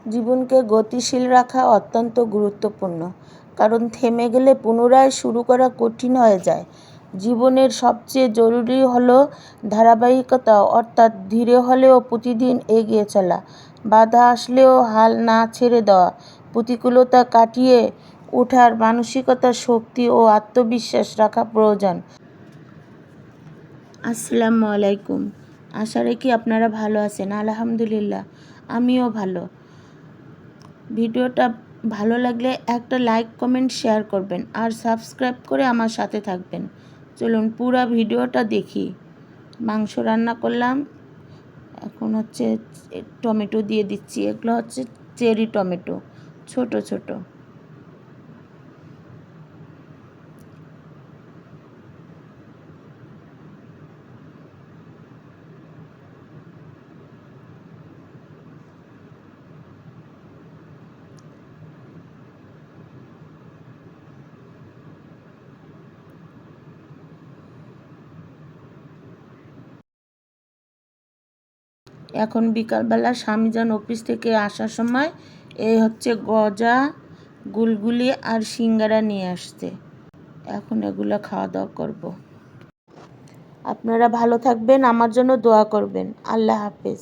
জীবনকে গতিশীল রাখা অত্যন্ত গুরুত্বপূর্ণ, কারণ থেমে গেলে পুনরায় শুরু করা কঠিন হয়ে যায়। জীবনের সবচেয়ে জরুরি হলো ধারাবাহিকতা, অর্থাৎ ধীরে হলেও প্রতিদিন এগিয়ে চলা, বাধা আসলেও হাল না ছেড়ে দেওয়া, প্রতিকূলতা কাটিয়ে ওঠার মানসিকতা, শক্তি ও আত্মবিশ্বাস রাখা প্রয়োজন। আসসালামু আলাইকুম। আশা রাখি আপনারা ভালো আছেন। আলহামদুলিল্লাহ, আমিও ভালো। ভিডিওটা ভালো লাগলে একটা লাইক, কমেন্ট, শেয়ার করবেন আর সাবস্ক্রাইব করে আমার সাথে থাকবেন। চলুন পুরো ভিডিওটা দেখি। মাংস রান্না করলাম, এখন হচ্ছে টমেটো দিয়ে দিচ্ছি। এগুলো হচ্ছে চেরি টমেটো, ছোট ছোট। এখন বিকালবেলা স্বামীজান অফিস থেকে আসার সময় এই হচ্ছে গজা, গুলগুলি আর সিঙ্গারা নিয়ে আসছে। এখন এগুলো খাওয়া দাওয়া করব। আপনারা ভালো থাকবেন, আমার জন্য দোয়া করবেন। আল্লাহ হাফেজ।